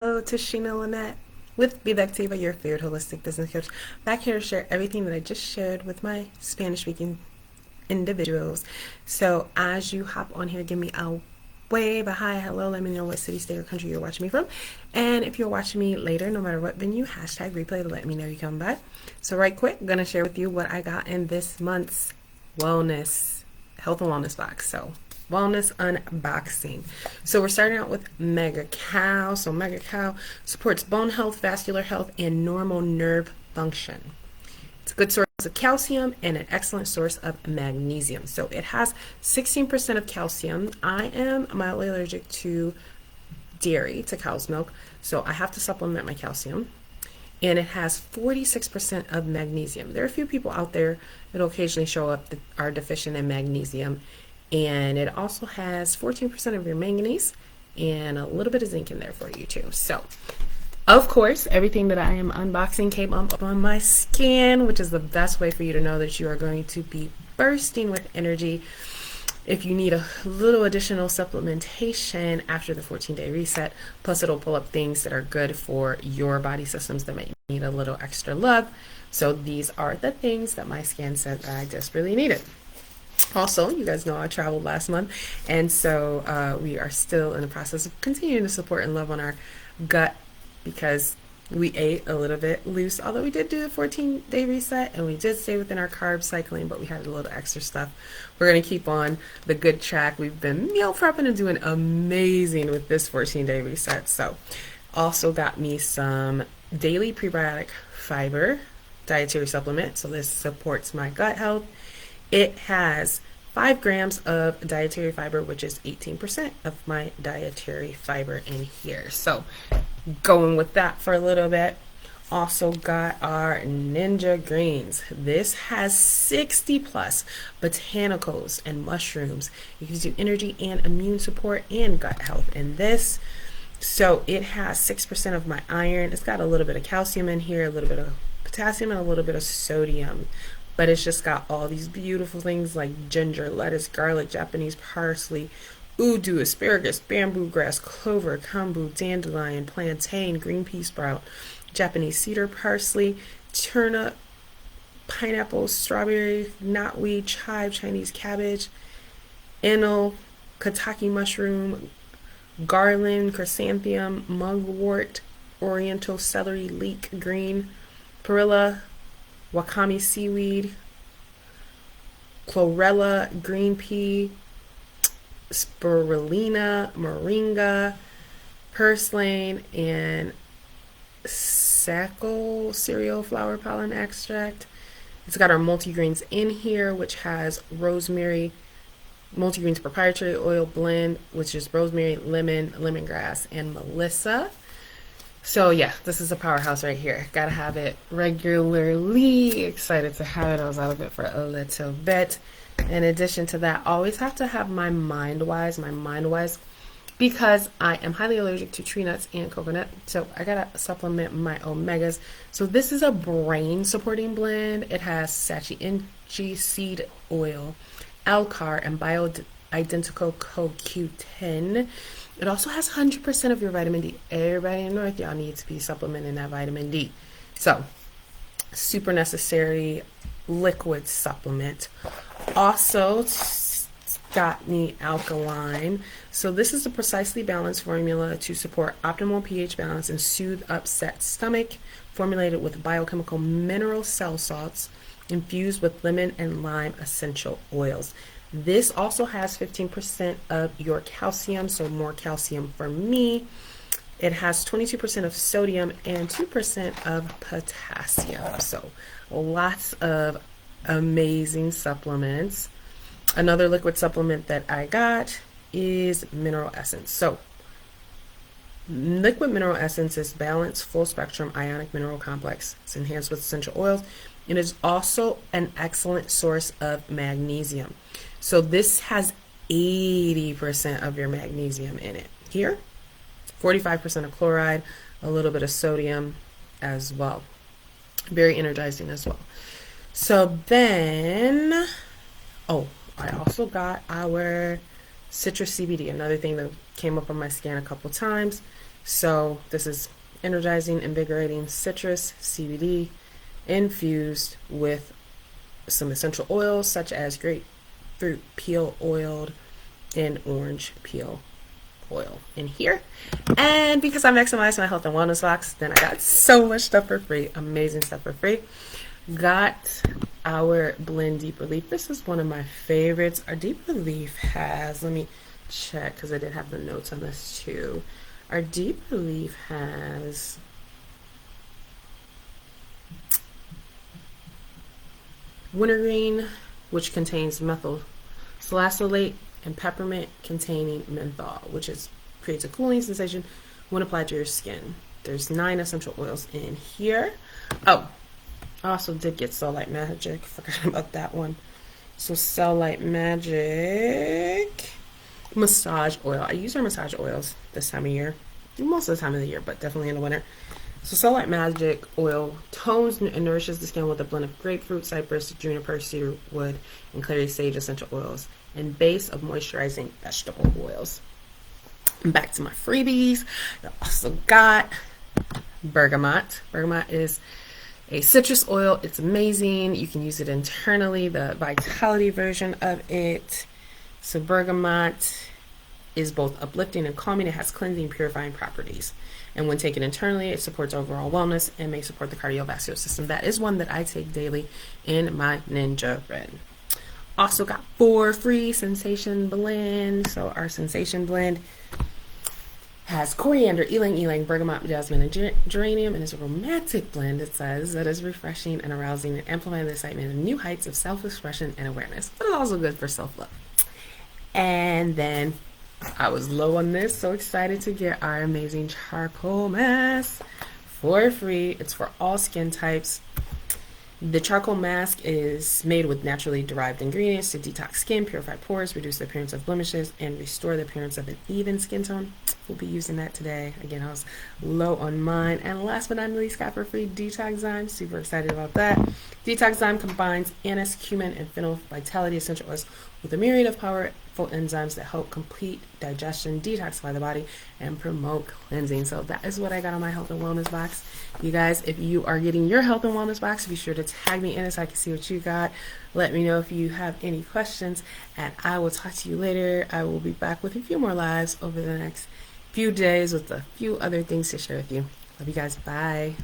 Hello, Tashina Lynette with Be the Activa, your favorite holistic business coach. Back here to share everything that I just shared with my Spanish speaking individuals. So, as you hop on here, give me a wave, a hi, hello, let me know what city, state, or country you're watching me from. And if you're watching me later, no matter what venue, hashtag replay to let me know you come back. So, right quick, I'm going to share with you what I got in this month's wellness, health and wellness box. So, wellness unboxing. So we're starting out with MegaCal. So MegaCal supports bone health, vascular health, and normal nerve function. It's a good source of calcium and an excellent source of magnesium. So it has 16% of calcium. I am mildly allergic to dairy, to cow's milk, so I have to supplement my calcium. And it has 46% of magnesium. There are a few people out there that will occasionally show up that are deficient in magnesium. And it also has 14% of your manganese and a little bit of zinc in there for you too. So, of course, everything that I am unboxing came up on my skin, which is the best way for you to know that you are going to be bursting with energy. If you need a little additional supplementation after the 14-day reset, plus it'll pull up things that are good for your body systems that might need a little extra love. So these are the things that my skin said that I desperately needed. Also, you guys know I traveled last month, and so we are still in the process of continuing to support and love on our gut because we ate a little bit loose, although we did do the 14-day reset and we did stay within our carb cycling, but we had a little extra stuff. We're going to keep on the good track. We've been meal prepping and doing amazing with this 14-day reset. So also got me some Daily Prebiotic Fiber dietary supplement. So this supports my gut health. It has 5 grams of dietary fiber, which is 18% of my dietary fiber in here. So going with that for a little bit. Also got our Ninja Greens. This has 60 plus botanicals and mushrooms. It gives you energy and immune support and gut health in this. So it has 6% of my iron. It's got a little bit of calcium in here, a little bit of potassium, and a little bit of sodium. But it's just got all these beautiful things like ginger, lettuce, garlic, Japanese parsley, udu, asparagus, bamboo grass, clover, kombu, dandelion, plantain, green pea sprout, Japanese cedar parsley, turnip, pineapple, strawberry, knotweed, chive, Chinese cabbage, fennel, kataki mushroom, garland, chrysanthemum, mugwort, oriental celery, leek green, perilla, wakame seaweed, chlorella, green pea, spirulina, moringa, purslane, and sacco cereal flower pollen extract. It's got our multigreens in here, which has rosemary, multigreens proprietary oil blend, which is rosemary, lemon, lemongrass, and melissa. So yeah, this is a powerhouse right here. Gotta have it regularly. Excited to have it. I was out of it for a little bit. In addition to that, always have to have my MindWise, because I am highly allergic to tree nuts and coconut. So I gotta supplement my omegas. So this is a brain supporting blend. It has sachi seed oil, ALCR, and bioidentical CoQ10. It also has 100% of your vitamin D. Everybody in North, y'all need to be supplementing that vitamin D. So, super necessary liquid supplement. Also, got me alkaline. So this is a precisely balanced formula to support optimal pH balance and soothe upset stomach, formulated with biochemical mineral cell salts infused with lemon and lime essential oils. This also has 15% of your calcium, so more calcium for me. It has 22% of sodium and 2% of potassium. So lots of amazing supplements. Another liquid supplement that I got is mineral essence. So liquid mineral essence is balanced full spectrum ionic mineral complex. It's enhanced with essential oils. It is also an excellent source of magnesium. So this has 80% of your magnesium in it. Here, 45% of chloride, a little bit of sodium as well. Very energizing as well. So then, I also got our citrus CBD, another thing that came up on my scan a couple times. So this is energizing, invigorating citrus CBD infused with some essential oils such as grapefruit peel oiled and orange peel oil in here. And because I maximized my health and wellness box, then I got so much stuff for free, amazing stuff for free. Got our blend deep relief. This is one of my favorites. Our deep relief has, let me check because I did have the notes on this too. Our deep relief has wintergreen, which contains methyl salicylate, and peppermint containing menthol, which creates a cooling sensation when applied to your skin. There's 9 essential oils in here. Oh, I also did get Cel-Lite Magic. Forgot about that one. So Cel-Lite Magic massage oil. I use our massage oils this time of year. Most of the time of the year, but definitely in the winter. So Cel-Lite Magic oil tones and nourishes the skin with a blend of grapefruit, Cypress, Juniper, Cedarwood, and Clary Sage essential oils and base of moisturizing vegetable oils. And back to my freebies. I also got bergamot. Bergamot is a citrus oil. It's amazing. You can use it internally, the vitality version of it. So bergamot is both uplifting and calming. It has cleansing, purifying properties. And when taken internally, it supports overall wellness and may support the cardiovascular system. That is one that I take daily in my Ninja Red. Also got 4 free sensation blends. So our sensation blend has coriander, ylang-ylang, bergamot, jasmine, and geranium, and is a romantic blend, it says, that is refreshing and arousing and amplifying the excitement of new heights of self-expression and awareness. But it's also good for self-love. And then I was low on this, so excited to get our amazing charcoal mask for free. It's for all skin types. The charcoal mask is made with naturally derived ingredients to detox skin, purify pores, reduce the appearance of blemishes, and restore the appearance of an even skin tone. We'll be using that today. Again, I was low on mine. And last but not least, got for free Detox Zyme. Super excited about that. Detox Zyme combines anise, cumin, and fennel vitality essential oils with a myriad of powerful enzymes that help complete digestion, detoxify the body, and promote cleansing. So that is what I got on my health and wellness box. You guys, if you are getting your health and wellness box, be sure to tag me in it so I can see what you got. Let me know if you have any questions, and I will talk to you later. I will be back with a few more lives over the next few days with a few other things to share with you. Love you guys. Bye.